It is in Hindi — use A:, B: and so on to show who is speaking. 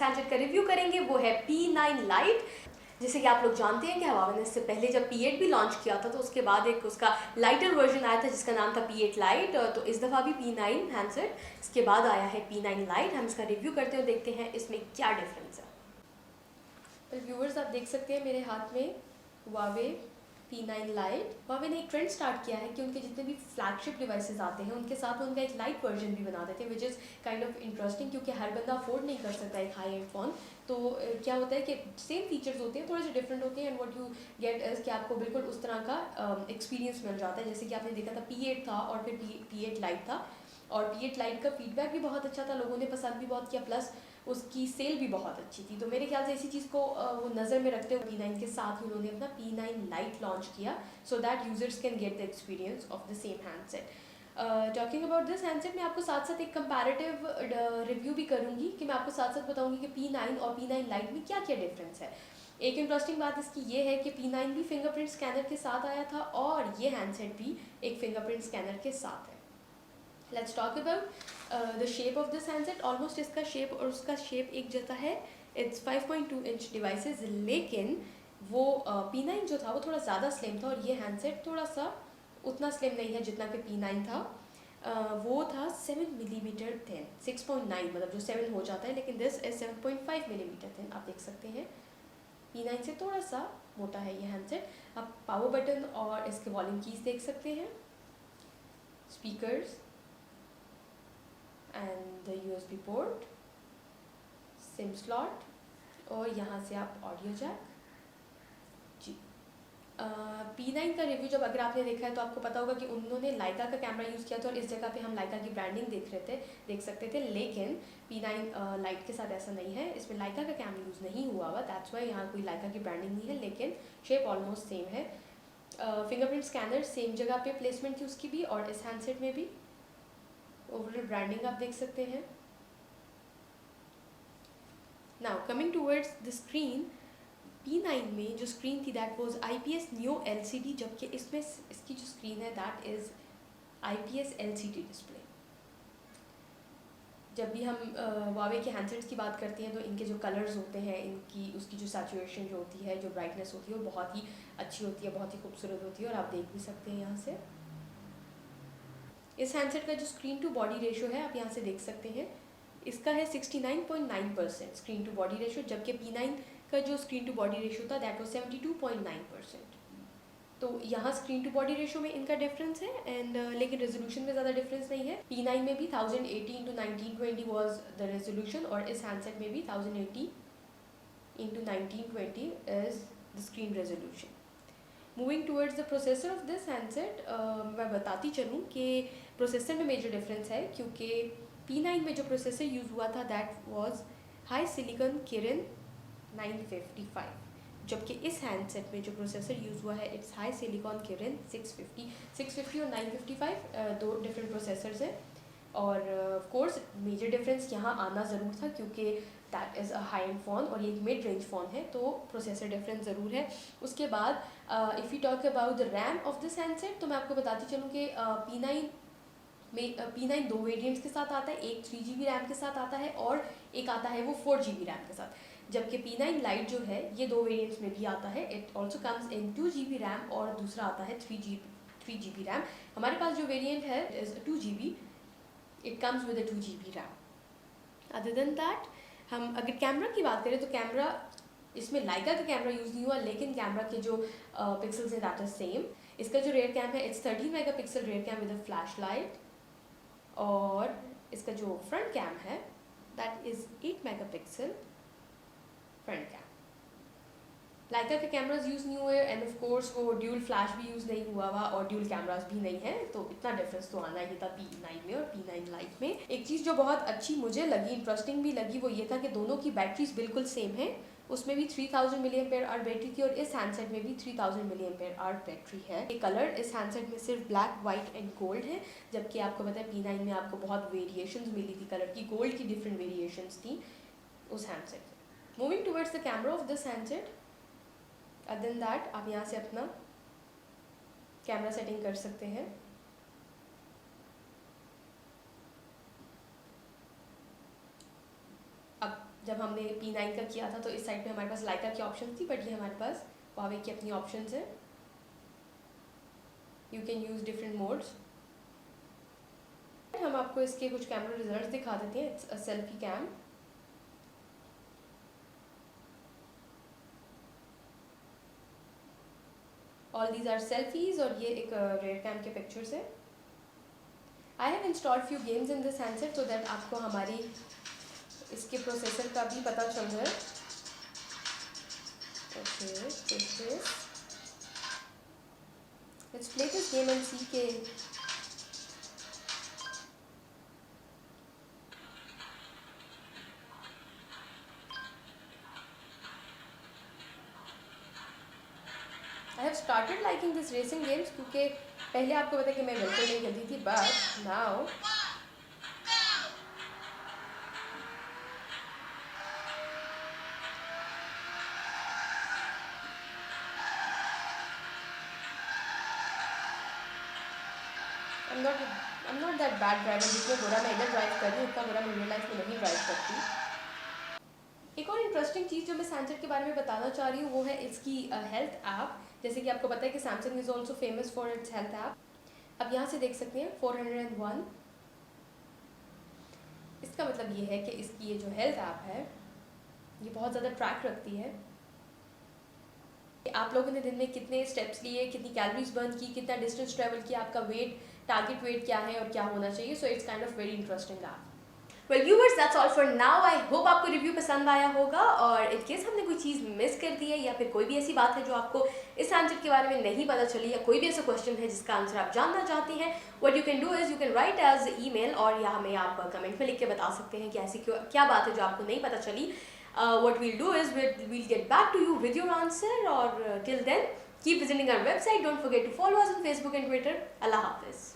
A: हैंडसेट का रिव्यू करेंगे वो है P9 Lite। जैसे कि आप लोग जानते हैं कि Huawei ने इससे पहले जब P8 भी लॉन्च किया था तो उसके बाद एक उसका लाइटर वर्जन आया था जिसका नाम था P8 Lite। तो इस दफ़ा भी P9 हैंडसेट इसके बाद आया है P9 Lite। हम इसका रिव्यू करते हैं और देखते हैं इसमें क्या डिफरेंस है। तो व्यूअर्स आप देख सकते हैं मेरे हाथ में Huawei P9 Lite। Huawei ने एक ट्रेंड स्टार्ट किया है कि उनके जितने भी फ्लैगशिप डिवाइसेस आते हैं उनके साथ उनका एक लाइट वर्जन भी बना देते हैं, which is kind of interesting क्योंकि हर बंदा अफोर्ड नहीं कर सकता एक हाई एंड फ़ोन। तो क्या होता है कि सेम फीचर्स होते हैं, थोड़े से डिफरेंट होते हैं, and what you get is कि आपको बिल्कुल उस तरह का एक्सपीरियंस मिल जाता है। जैसे कि आपने देखा था P8 था और फिर P8 Lite था, और P8 Lite का फीडबैक भी बहुत अच्छा था, लोगों ने पसंद भी बहुत किया, प्लस उसकी सेल भी बहुत अच्छी थी। तो मेरे ख्याल से इसी चीज़ को वो नज़र में रखते हुए P9 के साथ ही उन्होंने अपना P9 Lite लॉन्च किया so that users can get the experience of the same handset. Talking about this handset, मैं आपको साथ साथ एक कंपैरेटिव रिव्यू भी करूँगी कि मैं आपको साथ साथ बताऊँगी कि P9 और P9 Lite में क्या क्या डिफरेंस है। एक इंटरेस्टिंग बात इसकी ये है कि P9 भी फिंगरप्रिंट स्कैनर के साथ आया था और ये हैंडसेट भी एक फिंगरप्रिंट स्कैनर के साथ है। Let's talk about the shape of this handset. Almost इसका शेप और उसका शेप एक जैसा है। इट्स 5.2 इंच डिवाइसेस, लेकिन वो P9 जो था वो थोड़ा ज़्यादा स्लिम था और ये हैंडसेट थोड़ा सा उतना स्लिम नहीं है जितना कि P9 था। वो था 7 मिलीमीटर थिन, 6.9 मतलब जो 7 हो जाता है, लेकिन दिस इज 7.5 मिलीमीटर थिन। आप देख सकते हैं P9 से थोड़ा सा मोटा है ये हैंडसेट। आप पावर बटन और इसके वॉल्यूम कीज देख सकते हैं, speakers and the USB port, SIM slot, और यहाँ से आप ऑडियो जैक। जी, P9 का रिव्यू जब अगर आपने देखा है तो आपको पता होगा कि उन्होंने लाइका का कैमरा यूज़ किया था और इस जगह पे हम लाइका की ब्रांडिंग देख सकते थे, लेकिन P9 लाइट के साथ ऐसा नहीं है। इसमें लाइका का कैमरा यूज़ नहीं हुआ हुआ, दैट्स वाई यहाँ कोई लाइका की ब्रांडिंग नहीं है, लेकिन शेप ऑलमोस्ट सेम है। फिंगरप्रिंट स्कैनर सेम जगह पे प्लेसमेंट थी उसकी भी, और इस हैंडसेट में भी ओवरऑल ब्रांडिंग आप देख सकते हैं। Now coming towards the screen, P9 में जो स्क्रीन थी that was IPS Neo LCD, जबकि इसमें इसकी जो स्क्रीन है that is IPS LCD display. जब भी हम Huawei के हैंडसेट्स की बात करते हैं तो इनके जो कलर्स होते हैं, इनकी उसकी जो सैचुरेशन जो होती है, जो ब्राइटनेस होती है, वो बहुत ही अच्छी होती है, बहुत ही खूबसूरत होती है, और आप देख भी सकते हैं यहाँ से। इस हैंडसेट का जो स्क्रीन टू बॉडी रेशो है आप यहाँ से देख सकते हैं, इसका है 69.9% स्क्रीन टू बॉडी रेशो, जबकि P9 का जो स्क्रीन टू बॉडी रेशो था दैट वाज 72.9%। तो यहाँ स्क्रीन टू बॉडी रेशो में इनका डिफरेंस है, एंड लेकिन रेजोल्यूशन में ज़्यादा डिफरेंस नहीं है। P9 में भी 1080x1920 वाज द रेजोल्यूशन, और इस हैंडसेट में भी 1080x1920 is the screen resolution. Moving towards the processor of this handset, मैं बताती चलूँ कि प्रोसेसर में मेजर डिफरेंस है, क्योंकि P9 में जो प्रोसेसर यूज़ हुआ था that was high silicon Kiren 955, जबकि इस हैंडसेट में जो प्रोसेसर यूज़ हुआ है इट्स हाई सिलिकॉन किरिन 650 और 955 दो डिफरेंट प्रोसेसर्स हैं। और ऑफ कोर्स मेजर डिफरेंस यहाँ आना ज़रूर था, क्योंकि that is a high and phone और ये एक मिड रेंज फ़ोन है, तो प्रोसेसर डिफरेंस ज़रूर है। उसके बाद if you talk about the RAM of this handset, तो मैं आपको बताती चलूँ कि P9 दो वेरिएंट्स के साथ आता है, एक 3GB रैम के साथ आता है और एक आता है वो 4GB रैम के साथ, जबकि P9 Lite जो है ये दो वेरिएंट्स में भी आता है। It also comes in 2GB RAM और दूसरा आता है 3GB रैम। हमारे पास जो वेरिएंट है is 2GB, it comes with 2GB RAM. Other than that, हम अगर कैमरा की बात करें तो कैमरा इसमें लाइका का कैमरा यूज़ नहीं हुआ, लेकिन कैमरा के जो पिक्सल्स हैं दैट इज सेम। इसका जो रेयर कैम है it's 13 megapixel rear cam with a flash light, और इसका जो फ्रंट कैम है that is 8 megapixel front cam. Leica के कैमराज यूज़ नहीं हुए, एंड ऑफ कोर्स वो ड्यूल फ्लैश भी यूज़ नहीं हुआ हुआ और ड्यूल कैमराज भी नहीं है, तो इतना डिफरेंस तो आना ही था P9 में और P9 Lite में। एक चीज़ जो बहुत अच्छी मुझे लगी, इंटरेस्टिंग भी लगी, वो ये था कि दोनों की बैटरीज बिल्कुल सेम है। उसमें भी 3000 mAh बैटरी थी और इस हैंडसेट में भी 3000 mAh बैटरी है। ये कलर इस हैंडसेट में सिर्फ ब्लैक, वाइट एंड गोल्ड है, जबकि आपको पता है P9 में आपको बहुत वेरिएशंस मिली थी कलर की, गोल्ड की डिफरेंट वेरिएशंस थी उस हैंडसेट में। Moving towards the camera off this handset, other than that आप यहाँ से अपना कैमरा सेटिंग कर सकते हैं। अब जब हमने P9 का किया था तो इस साइड पे हमारे पास लाइका की ऑप्शन थी, बट ये हमारे पास Huawei की अपनी ऑप्शन है. You can use different modes. हम आपको इसके कुछ कैमरा रिजल्ट्स दिखा देते हैं. It's a selfie cam. All these are selfies और ये एक रेयर कैम के पिक्चर्स है. I have installed few games in this handset so that आपको हमारी इसके प्रोसेसर का भी पता चल जाए. Okay, let's play this game and see के I have started liking this racing games, क्योंकि पहले आपको पता है कि मैं बिल्कुल नहीं खेलती थी, but now I'm not that bad driver. जितना बुरा मैं इधर ड्राइव कर रही हूँ उतना बुरा मैं रियल लाइफ में नहीं ड्राइव करती. एक और इंटरेस्टिंग चीज़ जो मैं सैमसंग के बारे में बताना चाह रही हूँ वो है इसकी हेल्थ ऐप. जैसे कि आपको पता है कि Samsung is also famous for its health app. अब यहाँ से देख सकते हैं 401. इसका मतलब ये है कि इसकी ये जो हेल्थ ऐप है ये बहुत ज़्यादा ट्रैक रखती है. आप लोगों ने दिन में कितने स्टेप्स लिए, कितनी कैलोरीज बर्न की, कितना डिस्टेंस ट्रैवल किया, आपका वेट, टारगेट वेट क्या है और क्या होना चाहिए. So it's kind of very interesting app. Well viewers, that's all for now. I hope आपको रिव्यू पसंद आया होगा, और इन केस हमने कोई चीज़ मिस कर दी है या फिर कोई भी ऐसी बात है जो आपको इस आंसर के बारे में नहीं पता चली, या कोई भी ऐसा क्वेश्चन है जिसका आंसर आप जानना चाहते हैं, what you can do is you can write as email, और या हमें आप कमेंट में लिख के बता सकते हैं कि ऐसी क्या बात है जो आपको नहीं पता चली. What we'll do is we'll get back to you with your answer, or till then keep visiting our website. Don't forget to follow us on Facebook and Twitter. Allah Hafiz.